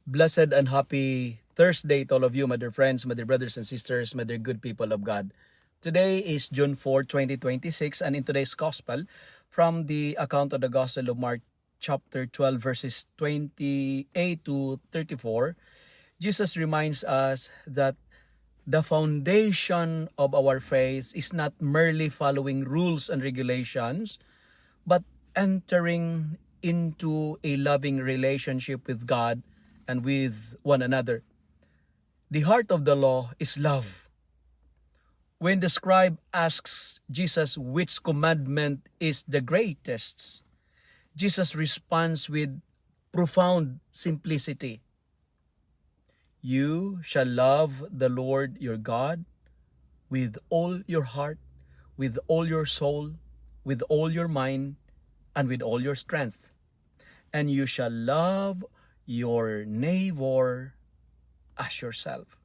Blessed and happy Thursday to all of you, my dear friends, my dear brothers and sisters, my dear good people of God. Today is June 4, 2026, and in today's Gospel, from the account of the Gospel of Mark chapter 12, verses 28 to 34, Jesus reminds us that the foundation of our faith is not merely following rules and regulations, but entering into a loving relationship with God and with one another. The heart of the law is love. When the scribe asks Jesus which commandment is the greatest, Jesus responds with profound simplicity. You shall love the Lord your God with all your heart, with all your soul, with all your mind, and with all your strength. And you shall love your neighbor as yourself.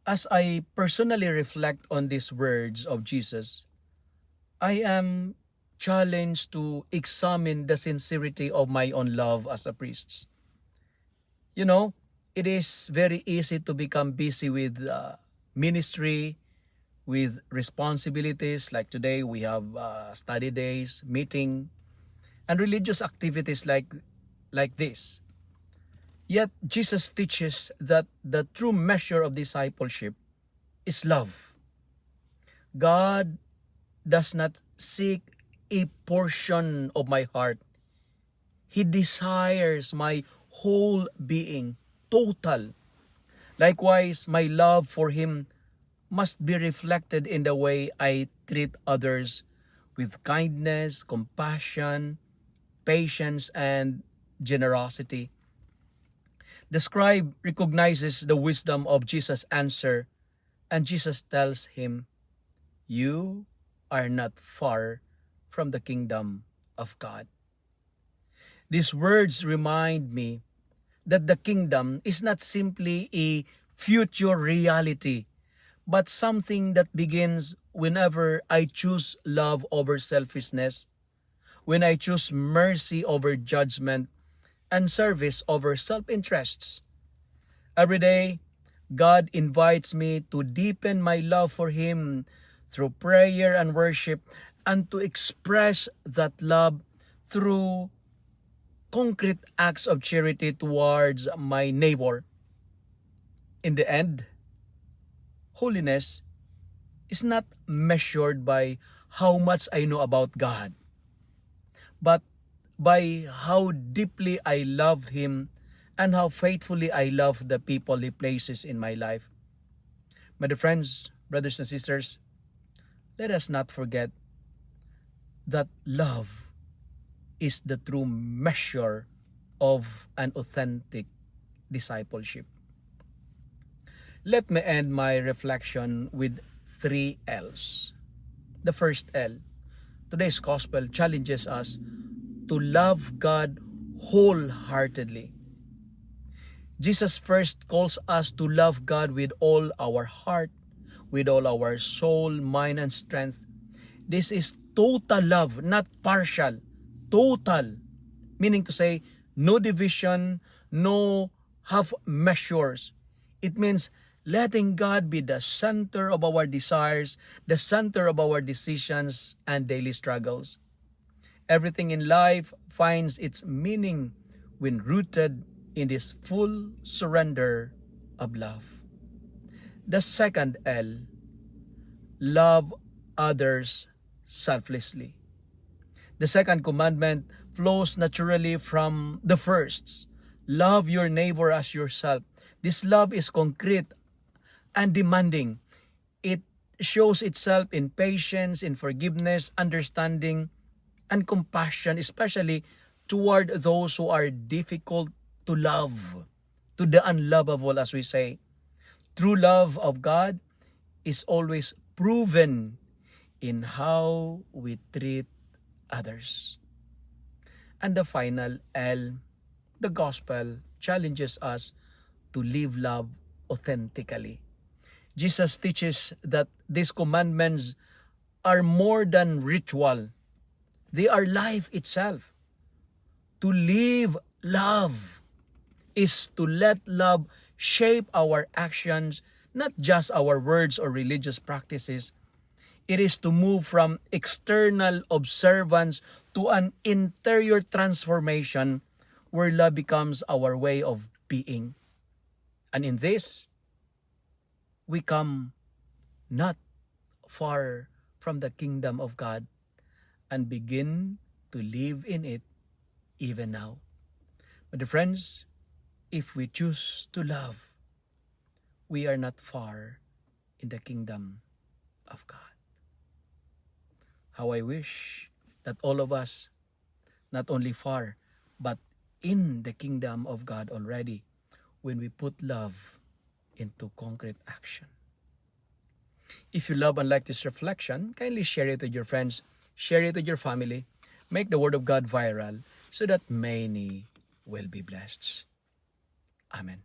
As I personally reflect on these words of Jesus, I am challenged to examine the sincerity of my own love as a priest. You know, it is very easy to become busy with ministry, with responsibilities. Like today, we have study days, meeting, and religious activities like this. Yet Jesus teaches that the true measure of discipleship is love. God does not seek a portion of my heart. He desires my whole being, total. Likewise, my love for Him must be reflected in the way I treat others with kindness, compassion, patience, and generosity. The scribe recognizes the wisdom of Jesus' answer, and Jesus tells him, "You are not far from the kingdom of God." These words remind me that the kingdom is not simply a future reality, but something that begins whenever I choose love over selfishness, when I choose mercy over judgment, and service over self-interests. Every day, God invites me to deepen my love for Him through prayer and worship, and to express that love through concrete acts of charity towards my neighbor. In the end, holiness is not measured by how much I know about God, but by how deeply I love Him and how faithfully I love the people He places in my life. My dear friends, brothers and sisters, let us not forget that love is the true measure of an authentic discipleship. Let me end my reflection with 3 L's. The first L, today's gospel challenges us to love God wholeheartedly. Jesus first calls us to love God with all our heart, with all our soul, mind, and strength. This is total love, not partial. Total. Meaning to say, no division, no half measures. It means letting God be the center of our desires, the center of our decisions and daily struggles. Everything in life finds its meaning when rooted in this full surrender of love. The second L, love others selflessly. The second commandment flows naturally from the first. Love your neighbor as yourself. This love is concrete and demanding. It shows itself in patience, in forgiveness, understanding, and compassion, especially toward those who are difficult to love, to the unlovable, as we say. True love of God is always proven in how we treat others. And the final L, the gospel challenges us to live love authentically. Jesus teaches that these commandments are more than ritual. They are life itself. To live love is to let love shape our actions, not just our words or religious practices. It is to move from external observance to an interior transformation where love becomes our way of being. And in this, we come not far from the kingdom of God and begin to live in it even now. My dear friends, if we choose to love, we are not far in the kingdom of God. How I wish that all of us, not only far, but in the kingdom of God already, when we put love into concrete action. If you love and like this reflection, kindly share it with your friends, share it with your family, make the Word of God viral so that many will be blessed. Amen.